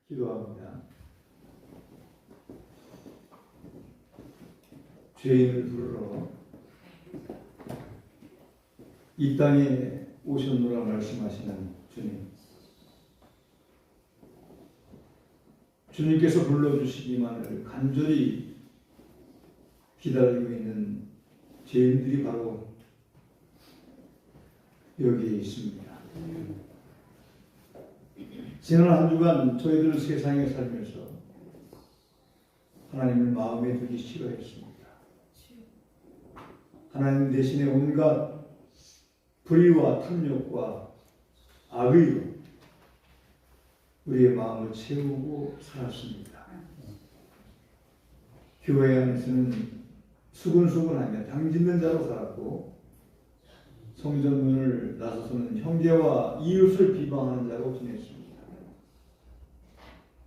기도합니다. 죄인을 부르러 이 땅에 오셨노라 말씀하시는 주님, 주님께서 불러주시기만을 간절히 기다리고 있는 죄인들이 바로 여기에 있습니다. 지난 한 주간 저희들은 세상에 살면서 하나님을 마음에 두기 싫어했습니다. 하나님 대신에 온갖 불의와 탐욕과 악의로 우리의 마음을 채우고 살았습니다. 교회 안에서는 수근수근하며 당짓는 자로 살았고, 성전문을 나서서는 형제와 이웃을 비방하는 자로 지냈습니다.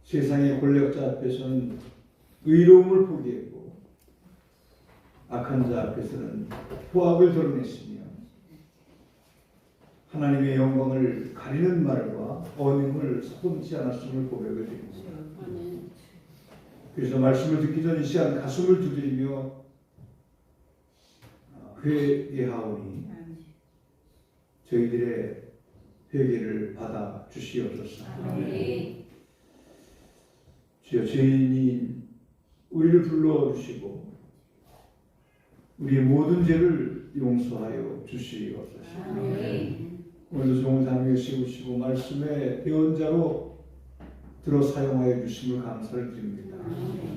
세상의 권력자 앞에서는 의로움을 포기했고, 악한 자 앞에서는 포악을 드러냈으며, 하나님의 영광을 가리는 말과 언행을 서슴지 않았음을 고백을 드립니다. 그래서 말씀을 듣기 전 이 시간 가슴을 두드리며 회개하오니 저희들의 회개를 받아 주시옵소서. 주여, 죄인이 우리를 불러주시고 우리의 모든 죄를 용서하여 주시옵소서. 오늘도 좋은 자녀 세우시고 말씀의 대언자로 들어 사용하여 주심을 감사를 드립니다.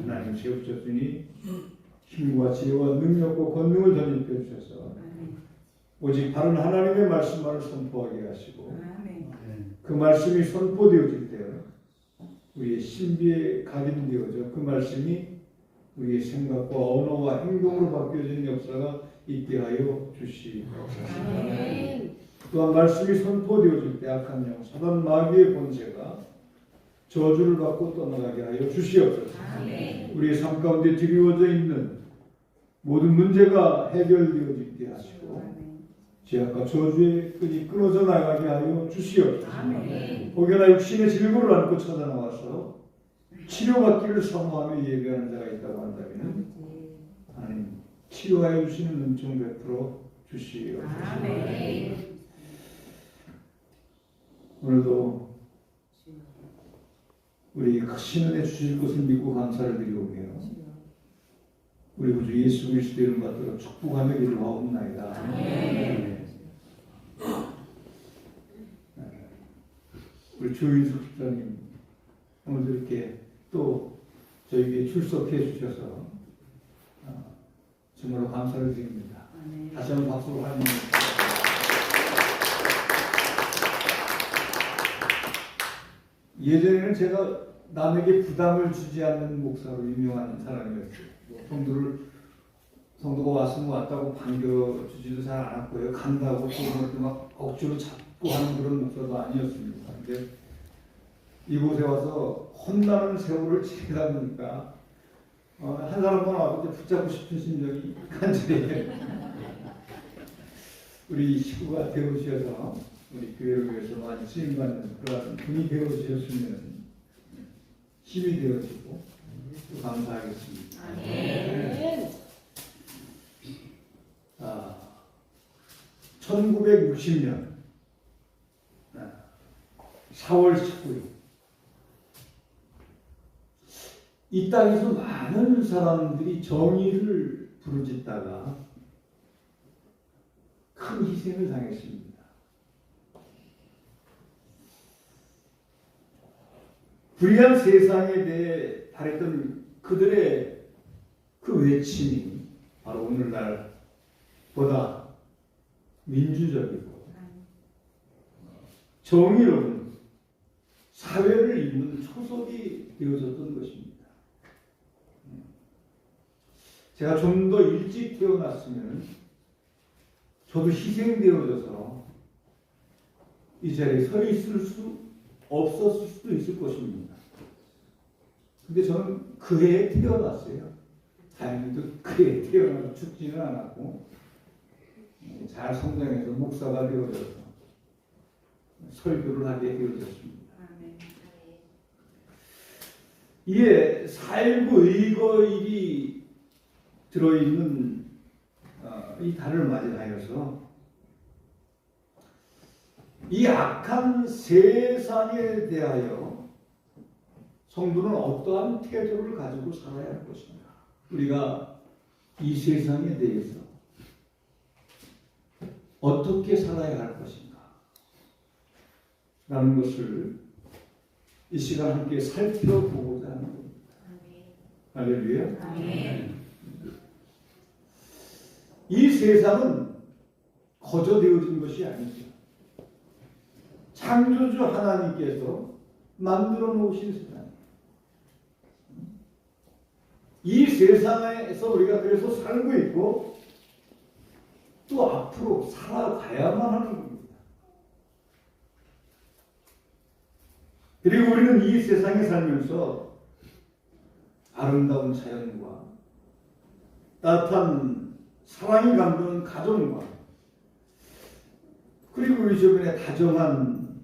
하나님 세우셨으니 힘과 지혜와 능력과 권능을 덧입혀 주셔서 오직 바른 하나님의 말씀만을 선포하게 하시고, 그 말씀이 선포되어질 때 우리의 신비에 각인되어져 그 말씀이 우리의 생각과 언어와 행동으로 바뀌어지는 역사가 있게 하여 주시옵소서. 또한 말씀이 선포되어질 때 악한 영, 사단 마귀의 권세가 저주를 받고 떠나가게 하여 주시옵소서. 우리의 삶 가운데 드리워져 있는 모든 문제가 해결되어지게 하시고 죄악과 저주의 끈이 끊어져 나가게 하여 주시옵소서. 혹여나 육신의 질고를 안고 찾아나와서 치료받기를 사모하며 예배하는 자가 있다고 한다면 하나님 치료하여 주시는 은총 베풀어 주시옵소서. 오늘도 우리 크신 은혜 주실 것을 믿고 감사를 드리오며 우리 구주 예수 그리스도의 이름 받들어 축복하며 기도하옵나이다. 아멘. 우리 조인숙 집사님 오늘도 이렇게 또 저에게 출석해 주셔서 정말로 감사를 드립니다. 다시 한번 박수로 환영합니다. 예전에는 제가 남에게 부담을 주지 않는 목사로 유명한 사람이었어요. 성도가 왔으면 왔다고 반겨주지도 잘 않았고요. 간다고 또 막 억지로 잡고 하는 그런 목사도 아니었습니다. 근데 이곳에 와서 혼나는 세월을 지내다 보니까 한 사람만 와도 붙잡고 싶은 심정이 간절히 우리 식구가 되어주셔서 우리 교회를 위해서 많이 쓰임받는 그런 분이 되어주셨으면 힘이 되어지고 또 감사하겠습니다. 아멘. 1960년 4월 19일 이 땅에서 많은 사람들이 정의를 부르짖다가 큰 희생을 당했습니다. 불의한 세상에 대해 바랬던 그들의 그 외침이 바로 오늘날 보다 민주적이고 정의로운 사회를 이루는 초석이 되어졌던 것입니다. 제가 좀 더 일찍 태어났으면 저도 희생되어져서 이 자리에 서 있을 수 없었을 수도 있을 것입니다. 근데 저는 그 해에 태어났어요. 다행히도 그 해에 태어나서 죽지는 않았고 잘 성장해서 목사가 되어져서 설교를 하게 되어졌습니다. 이에 살구 의거일이 들어있는 이 달을 맞이하여서 이 악한 세상에 대하여 성도는 어떠한 태도를 가지고 살아야 할 것인가? 우리가 이 세상에 대해서 어떻게 살아야 할 것인가? 라는 것을 이 시간 함께 살펴보고자 하는 겁니다. 할렐루야. 아멘. 이 세상은 거저 되어진 것이 아니죠. 창조주 하나님께서 만들어 놓으신 세상이에요. 이 세상에서 우리가 그래서 살고 있고 또 앞으로 살아가야만 하는 겁니다. 그리고 우리는 이 세상에 살면서 아름다운 자연과 따뜻한 사랑이 감도는 가정과 그리고 우리 주변에 다정한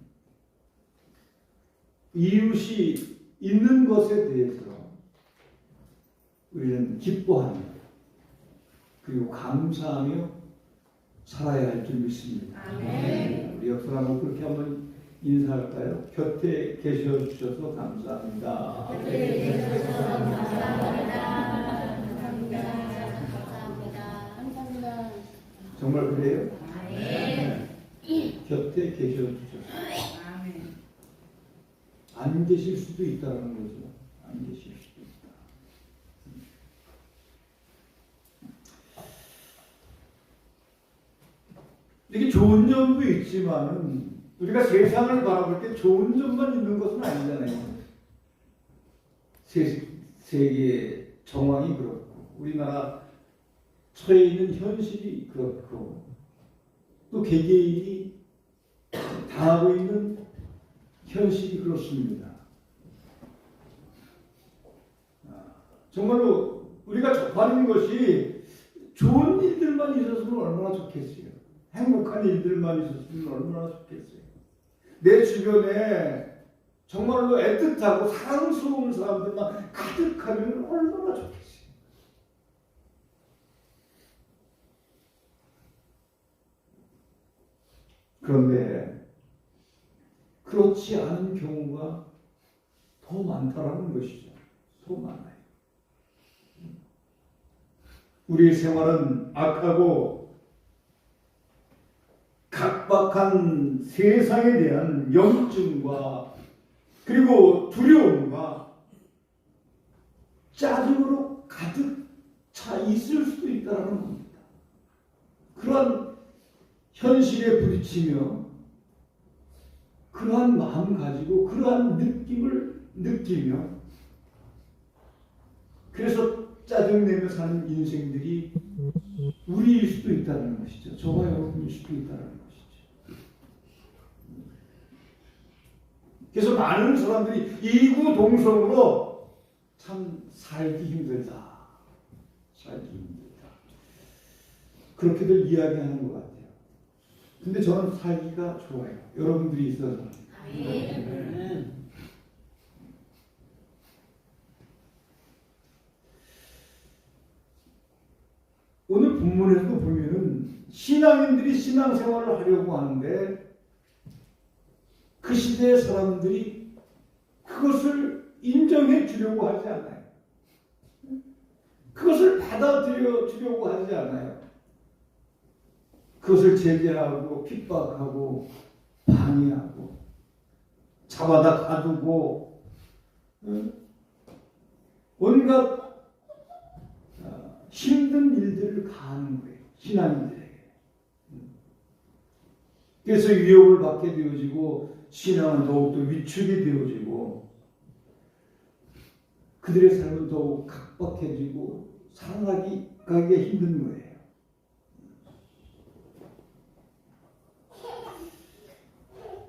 이웃이 있는 것에 대해서 우리는 기뻐하며 그리고 감사하며 살아야 할 줄 믿습니다. 아멘. 우리 옆사람하고 그렇게 한번 인사할까요? 곁에 계셔 주셔서 감사합니다. 곁에 계셔서 감사합니다. 감사합니다. 정말 그래요? 아멘. 곁에 계셔 주셔서. 아멘. 안 계실 수도 있다는 거죠. 안 계실 수도 있다. 이게 좋은 점도 있지만은 우리가 세상을 바라볼 때 좋은 점만 있는 것은 아니잖아요. 세계 정황이 그렇고 우리나라 처해 있는 현실이 그렇고 또 개개인이 당하고 있는 현실이 그렇습니다. 정말로 우리가 접하는 것이 좋은 일들만 있었으면 얼마나 좋겠어요. 행복한 일들만 있었으면 얼마나 좋겠어요. 내 주변에 정말로 애틋하고 사랑스러운 사람들만 가득하면 얼마나 좋겠어요. 그런데 그렇지 않은 경우가 더 많다라는 것이죠. 더 많아요. 우리의 생활은 악하고 각박한 세상에 대한 염증과 그리고 두려움과 짜증으로 가득 차 있을 수도 있다는 겁니다. 그러한 현실에 부딪히며 그러한 마음 가지고 그러한 느낌을 느끼며 그래서 짜증내며 사는 인생들이 우리일 수도 있다는 것이죠. 저와 여러분일 수도 있다는 것이죠. 그래서 많은 사람들이 이구동성으로 참 살기 힘들다. 살기 힘들다. 그렇게들 이야기하는 것 같아요. 근데 저는 살기가 좋아요. 여러분들이 있어서. 아멘. 오늘 본문에서도 보면은 신앙인들이 신앙생활을 하려고 하는데 그 시대의 사람들이 그것을 인정해 주려고 하지 않아요. 그것을 받아들여 주려고 하지 않아요. 그것을 제재하고 핍박하고 방해하고 잡아다 가두고 온갖 힘든 일들을 가하는 거예요. 신앙인들에게. 그래서 위협을 받게 되어지고 신앙은 더욱더 위축이 되어지고 그들의 삶은 더욱 각박해지고 살아가기가 힘든 거예요.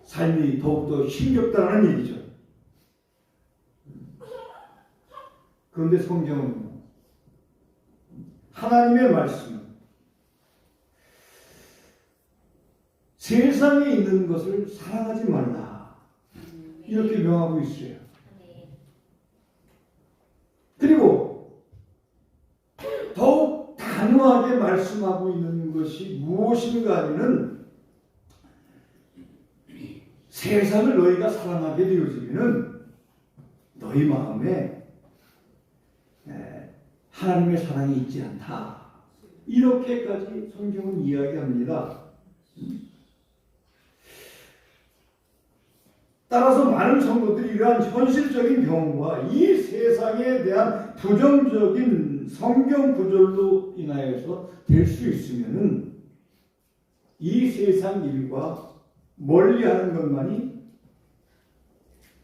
삶이 더욱더 힘겹다는 얘기죠. 그런데 성경은 하나님의 말씀은 세상에 있는 것을 사랑하지 말라 이렇게 명하고 있어요. 분명하게 말씀하고 있는 것이 무엇인가 하면은 세상을 너희가 사랑하게 되어지면은 너희 마음에 하나님의 사랑이 있지 않다. 이렇게까지 성경은 이야기합니다. 따라서 많은 성도들이 이러한 현실적인 경험과 이 세상에 대한 부정적인 성경 구절로 인하여서 될 수 있으면은 이 세상 일과 멀리하는 것만이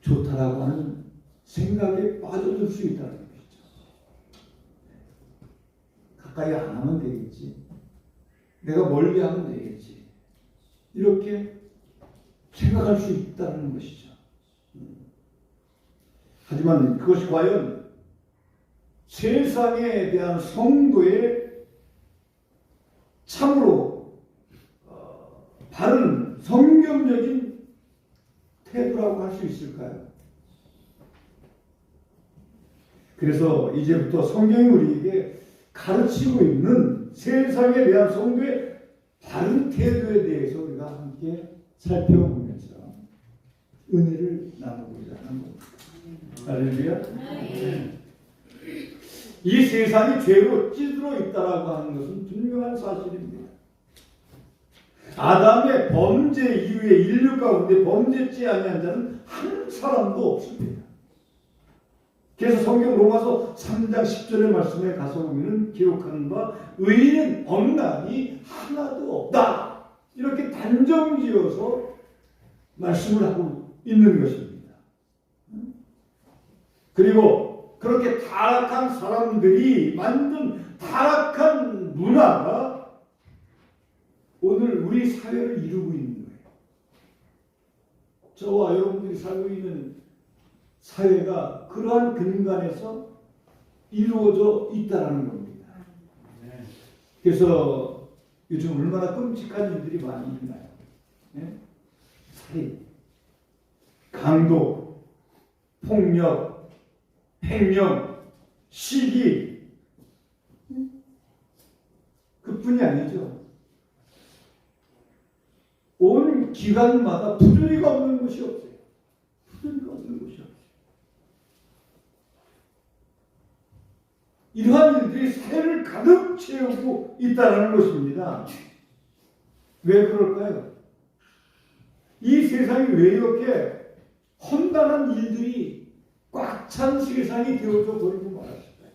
좋다라고 하는 생각에 빠져들 수 있다는 것이죠. 가까이 안 하면 되겠지. 내가 멀리하면 되겠지. 이렇게 생각할 수 있다는 것이죠. 하지만 그것이 과연 세상에 대한 성도의 참으로 바른 성경적인 태도라고 할 수 있을까요? 그래서 이제부터 성경이 우리에게 가르치고 있는 세상에 대한 성도의 바른 태도에 대해서 우리가 함께 살펴보면서 은혜를 나누고자 하는 겁니다. 할렐루야. 이 세상이 죄로 찌들어 있다라고 하는 것은 분명한 사실입니다. 아담의 범죄 이후에 인류 가운데 범죄치 아니한 자는 한 사람도 없습니다. 그래서 성경 로마서 3장 10절의 말씀에 가서 보면 기록하는 바 의인은 없나니 하나도 없다. 이렇게 단정지어서 말씀을 하고 있는 것입니다. 그리고 그렇게 타락한 사람들이 만든 타락한 문화가 오늘 우리 사회를 이루고 있는 거예요. 저와 여러분들이 살고 있는 사회가 그러한 근간에서 이루어져 있다는 겁니다. 그래서 요즘 얼마나 끔찍한 일들이 많이 있나요? 네? 살인, 강도, 폭력, 횡령, 시기 그뿐이 아니죠. 온 기관마다 부조리가 없는 곳이 없어요. 부조리가 없는 곳이 없어요. 이러한 일들이 사회를 가득 채우고 있다는 것입니다. 왜 그럴까요? 이 세상이 왜 이렇게 험난한 일들이 꽉 찬 세상이 되어져 버리고 말았을까요?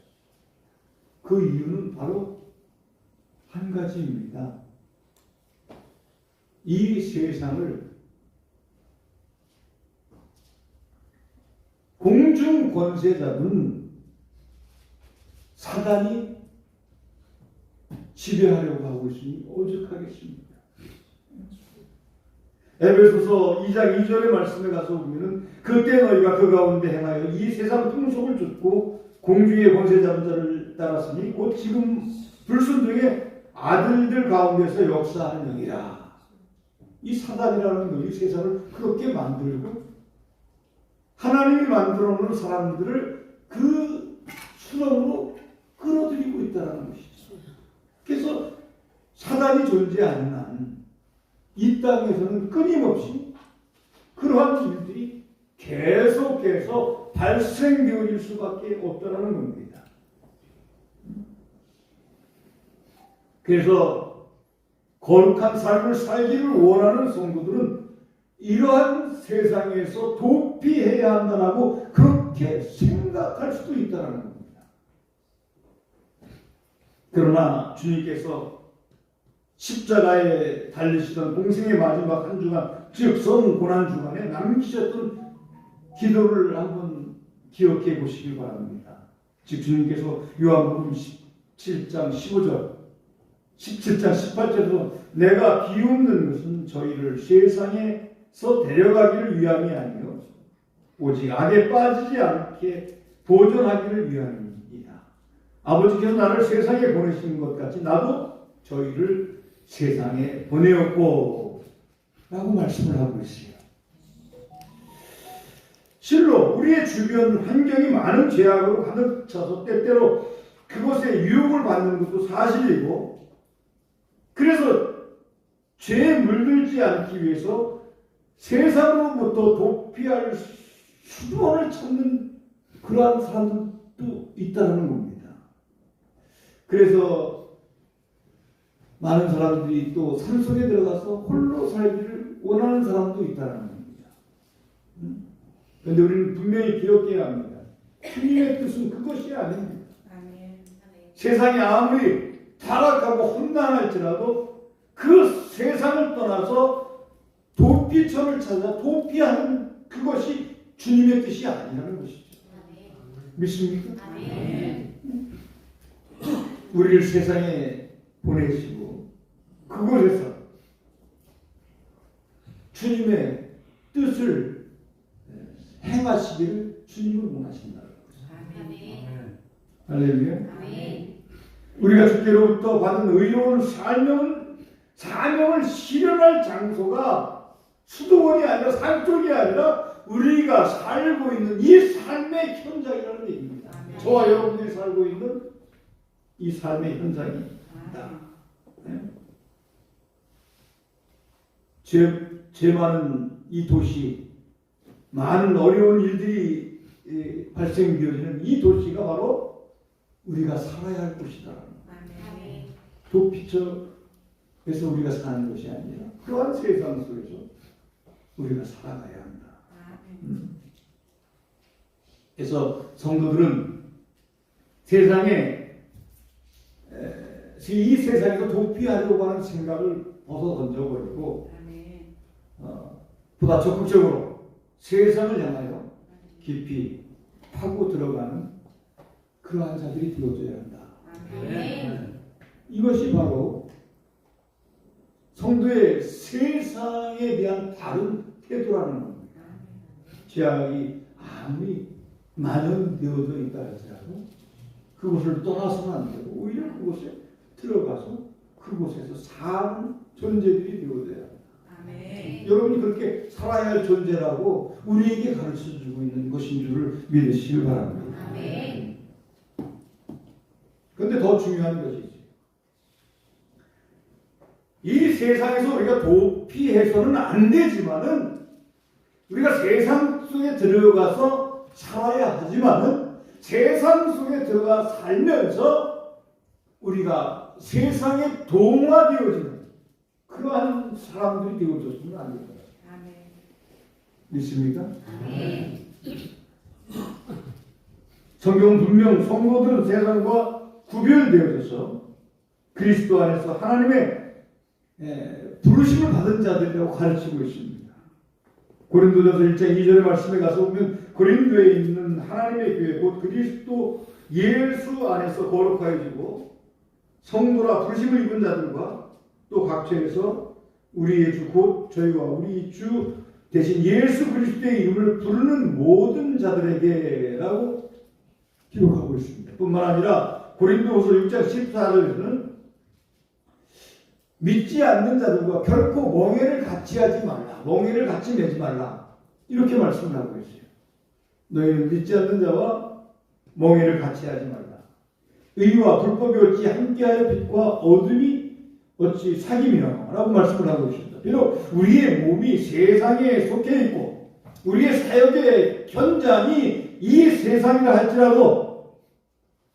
그 이유는 바로 한 가지입니다. 이 세상을 공중 권세자는 사단이 지배하려고 하고 있으니 오죽하겠습니까? 에베소서 2장 2절의 말씀에 가서 보면은 그때 너희가 그 가운데 행하여 이 세상 풍속을 좇고 공중의 권세 잡은 자를 따랐으니 곧 지금 불순종의 아들들 가운데서 역사하는 영이라. 이 사단이라는 것이 세상을 그렇게 만들고 하나님이 만들어 놓은 사람들을 그 수렁으로 끌어들이고 있다는 것이죠. 그래서 사단이 존재하는 한 이 땅에서는 끊임없이 그러한 일들이 계속해서 발생되어질 수밖에 없다는 겁니다. 그래서 거룩한 삶을 살기를 원하는 성도들은 이러한 세상에서 도피해야 한다고 그렇게 생각할 수도 있다는 겁니다. 그러나 주님께서 십자가에 달리시던 공생의 마지막 한 주간, 즉 성고난 주간에 남기셨던 기도를 한번 기억해 보시길 바랍니다. 즉 주님께서 요한복음 17장 15절 17장 18절에서 내가 비웃는 것은 저희를 세상에서 데려가기를 위함이 아니요 오직 악에 빠지지 않게 보존하기를 위함입니다. 아버지께서 나를 세상에 보내신 것 같이 나도 저희를 세상에 보내었고 라고 말씀을 하고 있어요. 실로 우리의 주변 환경이 많은 죄악으로 가득 차서 때때로 그것에 유혹을 받는 것도 사실이고, 그래서 죄에 물들지 않기 위해서 세상으로부터 도피할 수단을 찾는 그러한 사람들도 있다는 겁니다. 그래서 많은 사람들이 또 산속에 들어가서 홀로 살기를 원하는 사람도 있다는 겁니다. 그런데 우리는 분명히 기억해야 합니다. 주님의 뜻은 그것이 아닙니다. 세상이 아무리 타락하고 험난할지라도 그 세상을 떠나서 도피처를 찾아 도피하는 그것이 주님의 뜻이 아니라는 것이죠. 믿습니까? 우리를 세상에 보내시고 그곳에서 주님의 뜻을 행하시기를 주님은 원하신다는 거죠. 할렐루야. 우리가 주께로부터 받은 의로운 사명을 실현할 장소가 수도원이 아니라 산 쪽이 아니라 우리가 살고 있는 이 삶의 현장이라는 얘기입니다. 저와 여러분들이 살고 있는 이 삶의 현장이다. 죄 많은 이 도시, 많은 어려운 일들이 발생되어지는 이 도시가 바로 우리가 살아야 할 곳이다. 도피처에서 우리가 사는 것이 아니라 그러한 세상 속에서 우리가 살아가야 한다. 그래서 성도들은 이 세상에서 도피하려고 하는 생각을 벗어 던져버리고 보다 적극적으로 세상을 향하여 깊이 파고 들어가는 그러한 자들이 되어져야 한다. 이것이 바로 성도의 세상에 대한 다른 태도라는 겁니다. 죄악이 아무리 만연되어져 있다 할지라도 그곳을 떠나서는 안 되고 오히려 그곳에 들어가서 그곳에서 사는 존재들이 되어져야 합니다. 여러분이 그렇게 살아야 할 존재라고 우리에게 가르쳐주고 있는 것인 줄을 믿으시길 바랍니다. 그런데 더 중요한 것이지, 이 세상에서 우리가 도피해서는 안 되지만은 우리가 세상 속에 들어가서 살아야 하지만은 세상 속에 들어가 살면서 우리가 세상에 동화되어지는 그러한 사람들이 되어졌으면 안 됩니다. 믿습니까? 성경은 분명 성도들은 세상과 구별되어져서 그리스도 안에서 하나님의 부르심을 받은 자들이라고 가르치고 있습니다. 고린도전서 1장 2절의 말씀에 가서 보면 고린도에 있는 하나님의 교회 곧 그리스도 예수 안에서 거룩하여지고 성도라 부르심을 입은 자들과 또 각처에서 우리의 주 곧 저희와 우리 주 대신 예수 그리스도의 이름을 부르는 모든 자들에게라고 기록하고 있습니다. 뿐만 아니라 고린도후서 6장 14절에서는 믿지 않는 자들과 결코 멍에를 같이 하지 말라, 멍에를 같이 매지 말라, 이렇게 말씀을 하고 있어요. 너희는 믿지 않는 자와 멍에를 같이 하지 말라. 의와 불법이 어찌 함께하여 빛과 어둠이 어찌 사귀며 라고 말씀을 하고 있습니다. 비록 우리의 몸이 세상에 속해 있고 우리의 사역의 현장이 이 세상이라 할지라도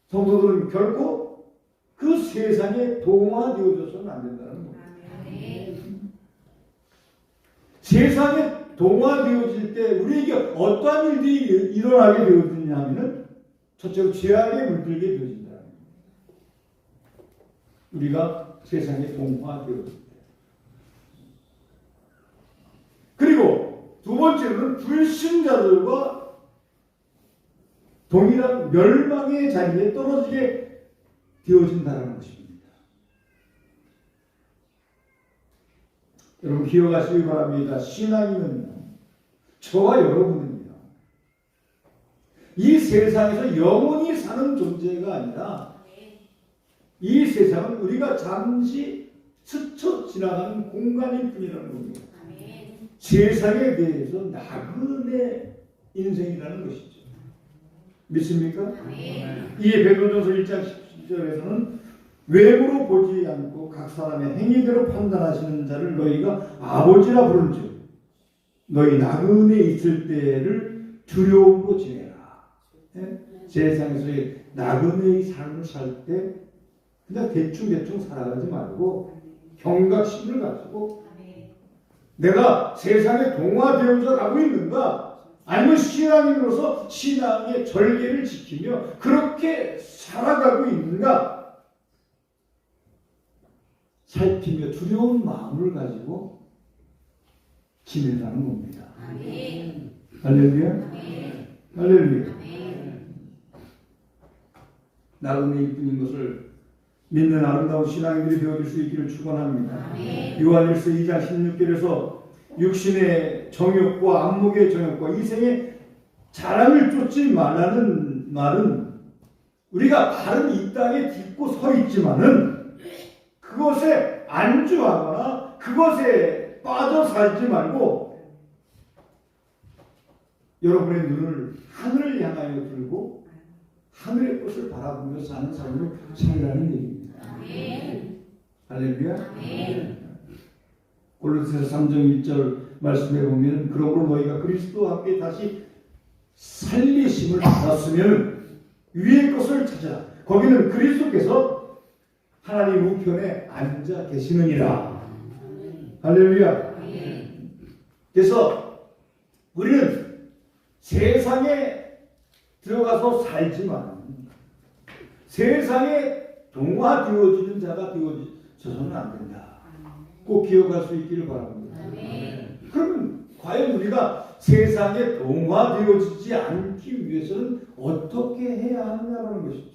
성도들은 결코 그 세상에 동화되어져서는 안 된다는 겁니다. 세상에 동화되어질 때 우리에게 어떠한 일들이 일어나게 되어지냐 하면은 첫째로 죄악에 물들게 되어진다. 우리가 세상에 동화되어질 때. 그리고 두 번째로는 불신자들과 동일한 멸망의 자리에 떨어지게 되어진다는 것입니다. 여러분 기억하시기 바랍니다. 신앙이면요, 저와 여러분은요, 이 세상에서 영원히 사는 존재가 아니라 이 세상은 우리가 잠시 스쳐 지나가는 공간일 뿐이라는 겁니다. 세상에 대해서 나그네 인생이라는 것이죠. 믿습니까? 이에 베드로전서 1장 10절에서는 외모로 보지 않고 각 사람의 행위대로 판단하시는 자를 너희가 아버지라 부른즉 너희 나그네 있을 때를 두려움으로 지내라. 예? 세상에서의 나그네의 삶을 살 때 그냥 대충 살아가지 말고 경각심을 가지고 내가 세상에 동화되어져 가고 있는가 아니면 신앙인으로서 신앙의 절개를 지키며 그렇게 살아가고 있는가 살피며 두려운 마음을 가지고 지내라는 겁니다. 할렐루야. 할렐루야. 나그네일 뿐인 것을 믿는 아름다운 신앙인들이 되어줄 수 있기를 축원합니다. 요한일서 2장 16절에서 육신의 정욕과 안목의 정욕과 이생의 자랑을 쫓지 말라는 말은 우리가 바른 이 땅에 딛고 서 있지만은 그것에 안주하거나 그것에 빠져 살지 말고 여러분의 눈을 하늘을 향하여 들고 하늘의 것을 바라보며 사는 삶을 살라는 얘기입니다. 할렐루야. 골로새서 3장 1절 말씀에 보면 그러므로 너희가 그리스도와 함께 다시 살리심을 받았으면 위의 것을 찾아 거기는 그리스도께서 하나님 우편에 앉아 계시느니라. 할렐루야. 그래서 우리는 세상에 들어가서 살지만 세상에 동화되어지는 자가 되어져서는 안 된다. 꼭 기억할 수 있기를 바랍니다. 그러면 과연 우리가 세상에 동화되어지지 않기 위해서는 어떻게 해야 하느냐는 것이죠.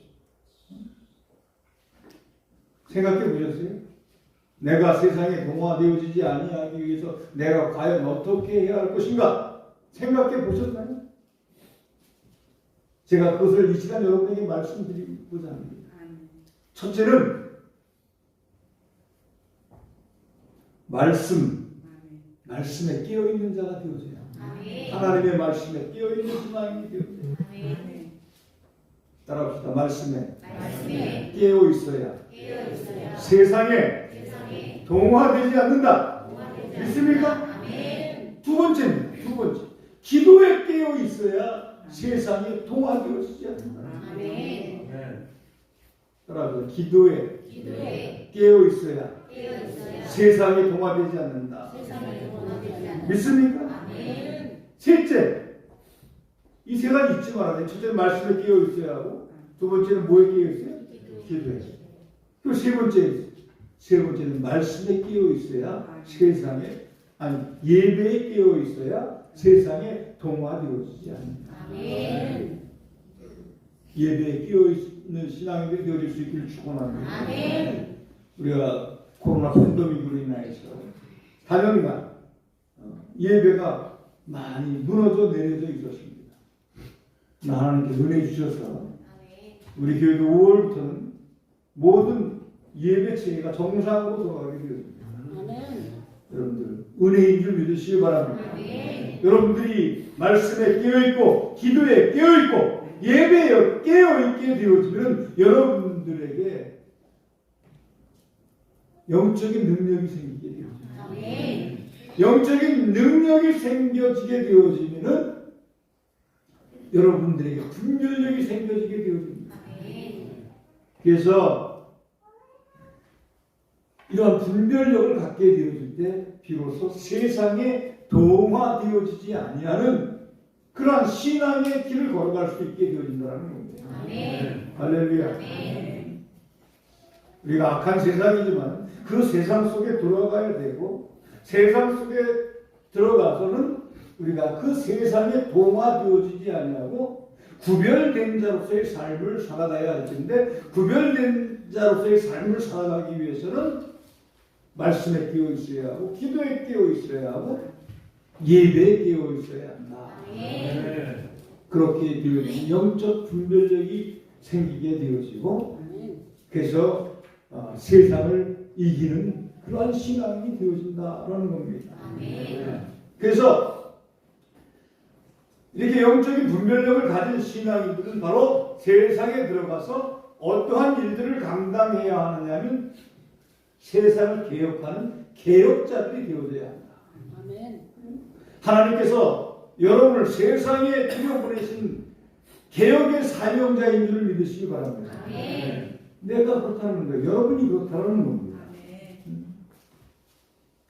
생각해 보셨어요? 내가 세상에 동화되어지지 아니하기 위해서 내가 과연 어떻게 해야 할 것인가? 생각해 보셨나요? 제가 그것을 이 시간 여러분에게 말씀드리고자 합니다. 첫째는 말씀에 깨어있는 자가 되어져야 합니다. 하나님의 말씀에 깨어있는 신앙이 되어져야 합니다. 따라합시다. 말씀에 깨어있어야 세상에 동화되지 않는다. 믿습니까? 두 번째 기도에 깨어있어야 세상에 동화되어지지 않는다. 따라합시다. 기도에 깨어있어야 세상에 동화되지 않는다. 믿습니까? 셋째, 이 세 가지 잊지 말아야 돼. 첫째는 말씀에 깨어 있어야 하고, 두 번째는 뭐에 깨어 있어요? 기도에. 또 세 번째는 말씀에 깨어 있어야 세상에 예배에 깨어 있어야 세상에 동화되어지지 않는다. 예배에 깨어 있는 신앙인들이 되어질 수 있기를 축원합니다. 우리가 코로나 팬데믹으로 인하여서 4년간 예배가 많이 무너져 내려져 있었습니다. 하나님께 은혜 주셔서 우리 교회도 5월부터는 모든 예배 체계가 정상으로 돌아가게 되었습니다. 여러분들 은혜인 줄 믿으시기 바랍니다. 여러분들이 말씀에 깨어있고 기도에 깨어있고 예배에 깨어있게 되어지면 여러분들에게 영적인 능력이 생기게 되어집니다. 영적인 능력이 생겨지게 되어지면 여러분들에게 분별력이 생겨지게 되어집니다. 그래서 이러한 분별력을 갖게 되어질 때 비로소 세상에 동화되어지지 아니하는 그러한 신앙의 길을 걸어갈 수 있게 되어진다는 겁니다. 할렐루야. 우리가 악한 세상이지만 그 세상 속에 들어가야 되고 세상 속에 들어가서는 우리가 그 세상에 동화되어지지 아니하고 구별된 자로서의 삶을 살아가야 할 텐데 구별된 자로서의 삶을 살아가기 위해서는 말씀에 깨어 있어야 하고 기도에 깨어 있어야 하고 예배에 깨어 있어야 한다. 그렇게 되어지면 영적 분별력이 생기게 되어지고 그래서 세상을 이기는 그러한 신앙이 되어진다라는 겁니다. 그래서 이렇게 영적인 분별력을 가진 신앙인들은 바로 세상에 들어가서 어떠한 일들을 감당해야 하느냐면 세상을 개혁하는 개혁자들이 되어져야 한다. 아멘. 하나님께서 여러분을 세상에 들여보내신 개혁의 사명자인 줄을 믿으시기 바랍니다. 아멘. 내가 그렇다는 거예요. 여러분이 그렇다는 겁니다.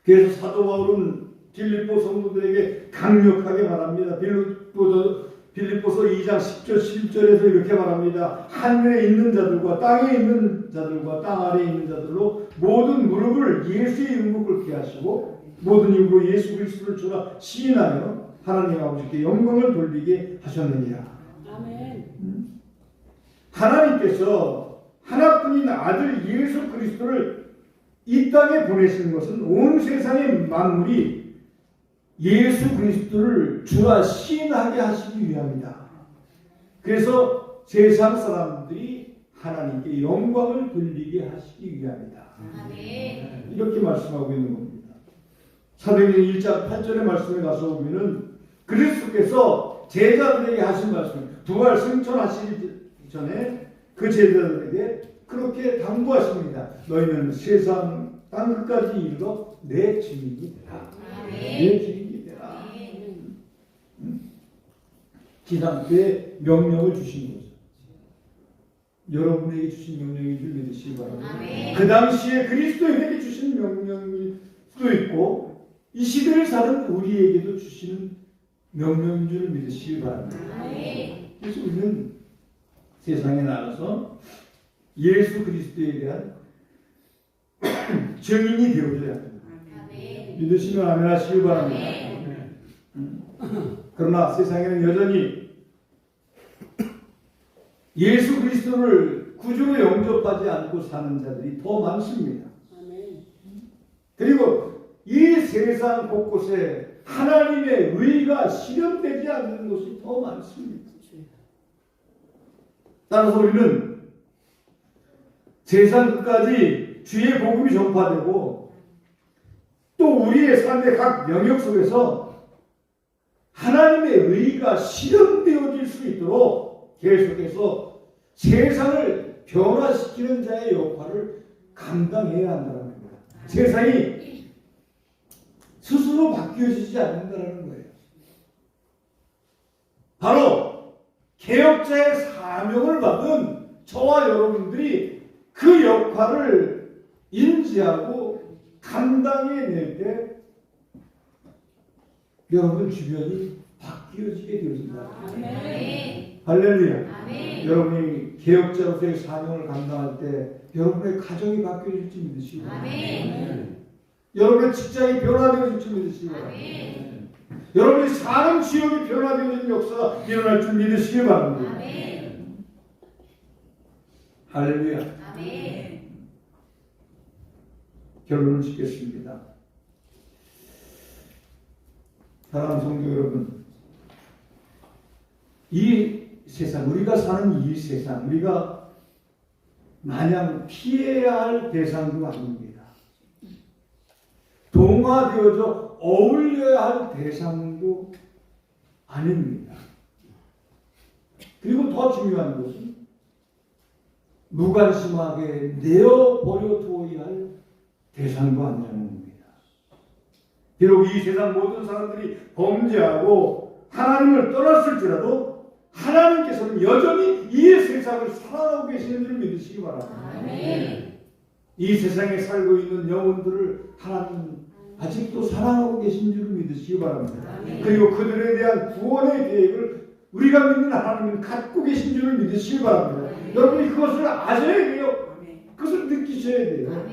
그래서 사도 바울은 빌립보 성도들에게 강력하게 말합니다. 빌립보서 2장 10절 11절에서 이렇게 말합니다. 하늘에 있는 자들과 땅에 있는 자들과 땅 아래에 있는 자들로 모든 무릎을 예수의 이름으로 꿇게 하시고 모든 입으로 예수 그리스도를 주라 시인하여 하나님 아버지께 영광을 돌리게 하셨느니라. 아멘. 하나님께서 하나뿐인 아들 예수 그리스도를 이 땅에 보내시는 것은 온 세상의 만물이 예수 그리스도를 주라 시인하게 하시기 위함이다. 그래서 세상 사람들이 하나님께 영광을 돌리게 하시기 위함이다. 아멘. 이렇게 말씀하고 있는 겁니다. 사도행전 1장 8절의 말씀에 가서 보면은 그리스도께서 제자들에게 하신 말씀, 부활 승천하시기 전에 그 제자들에게 그렇게 당부하십니다. 너희는 세상 땅 끝까지 이르러 내 증인이 되라. 내 증인이 되라. 기상교회 명령을 주신 거죠. 여러분에게 주신 명령인 줄 믿으시기 바랍니다. 그 당시에 그리스도인에게 주신 명령일 수도 있고 이 시대를 사는 우리에게도 주시는 명령인 줄 믿으시기 바랍니다. 그래서 우리는 세상에 나가서 예수 그리스도에 대한 증인이 되어줘야 합니다. 믿으시면 아멘 하시기 바랍니다. 그러나 세상에는 여전히 예수 그리스도를 구주로 영접하지 않고 사는 자들이 더 많습니다. 그리고 이 세상 곳곳에 하나님의 의가 실현되지 않는 곳이 더 많습니다. 따라서 우리는 세상 끝까지 주의 복음이 전파되고 또 우리의 삶의 각 영역 속에서 하나님의 의가 실현되어질 수 있도록 계속해서 세상을 변화시키는 자의 역할을 감당해야 한다는 겁니다. 세상이 스스로 바뀌어지지 않는다는 거예요. 바로 개혁자의 사명을 받은 저와 여러분들이 그 역할을 인지하고 감당해낼 때 여러분 주변이 바뀌어지게 되어진다. 할렐루야. 여러분이 개혁자로서의 사명을 감당할 때 여러분의 가정이 바뀌어질지 믿으시기 바랍니다. 여러분의 직장이 변화되어질지 믿으시기 바랍니다. 여러분이 사는 지역이 변화되어지는 역사가 일어날 줄 믿으시기 바랍니다. 할렐루야. 결론을 짓겠습니다. 사랑하는 성도 여러분, 이 세상, 우리가 사는 이 세상, 우리가 마냥 피해야 할 대상도 아닙니다. 동화되어져 어울려야 할 대상도 아닙니다. 그리고 더 중요한 것은 무관심하게 내어버려 두어야 할 대상도 아니라는 겁니다. 비록 이 세상 모든 사람들이 범죄하고 하나님을 떠났을지라도 하나님께서는 여전히 이 세상을 사랑하고 계시는 줄 믿으시기 바랍니다. 이 세상에 살고 있는 영혼들을 하나님 아직도 사랑하고 계신 줄 믿으시기 바랍니다. 그리고 그들에 대한 구원의 계획을 우리가 믿는 하나님은 갖고 계신 줄을 믿으시기 바랍니다. 여러분이 그것을 아셔야 돼요. 그것을 느끼셔야 돼요.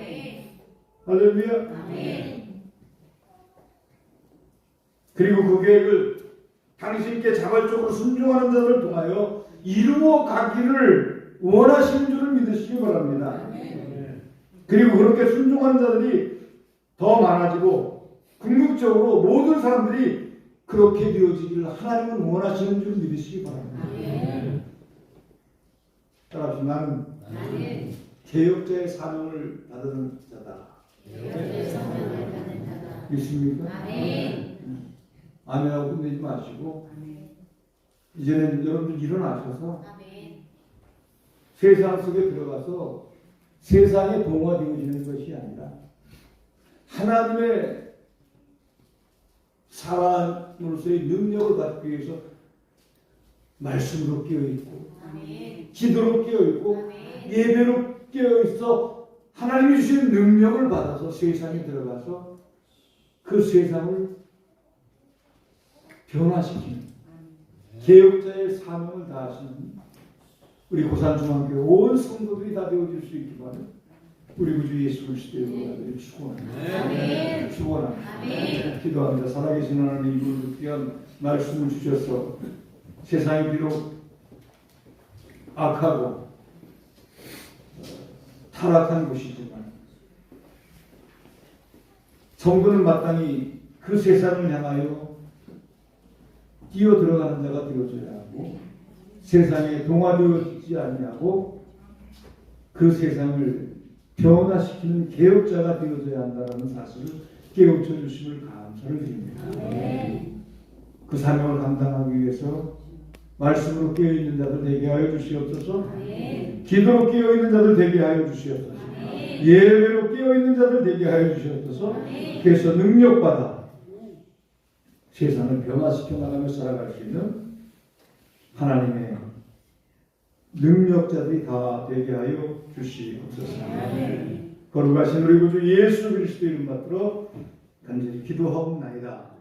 할렐루야. 그리고 그 계획을 당신께 자발적으로 순종하는 자들을 통하여 이루어 가기를 원하시는 줄을 믿으시기 바랍니다. 그리고 그렇게 순종하는 자들이 더 많아지고 궁극적으로 모든 사람들이 그렇게 되어지기를 하나님은 원하시는 줄 믿으시기 바랍니다. 따라서 나는 개혁자의 사명을 받은 자다. 믿습니까? 아멘하고 끝내지 마시고 이제는 여러분들 일어나셔서 아멘. 세상 속에 들어가서 세상에 동화되어지는 것이 아니라 하나님의 사람으로서의 능력을 받기 위해서 말씀으로 깨어있고 아멘. 기도로 깨어있고 아멘. 예배로 깨어있어 하나님이 주신 능력을 받아서 세상에 들어가서 그 세상을 변화시키는 개혁자의 사명을 다하시는 우리 고산중앙교회 온 성도들이 다 되어질 수 있기 바랍니다. 우리 구주 예수 그리스도의 은혜를 축원합니다. 아멘. 축원합니다. 아멘. 기도합니다. 살아계신 하나님 이분을 귀한 말씀을 주셔서 세상이 비록 악하고 타락한 곳이지만 성도는 마땅히 그 세상을 향하여 뛰어 들어가는 자가 되어줘야 하고 세상에 동화되어지지 아니하고 그 세상을 변화시키는 개혁자가 되어져야 한다는 사실을 깨우쳐 주심을 감사를 드립니다. 아멘. 그 사명을 감당하기 위해서 말씀으로 깨어있는 자들 되게 하여 주시옵소서. 아멘. 기도로 깨어있는 자들 되게 하여 주시옵소서. 아멘. 예배로 깨어있는 자들 되게 하여 주시옵소서. 아멘. 그래서 능력받아 세상을 변화시켜 나가며 살아갈 수 있는 하나님의 능력자들이 다 되게 하여 주시옵소서. 아멘. 거룩하신 우리 구주 예수 그리스도 이름 받들어 간절히 기도하옵나이다.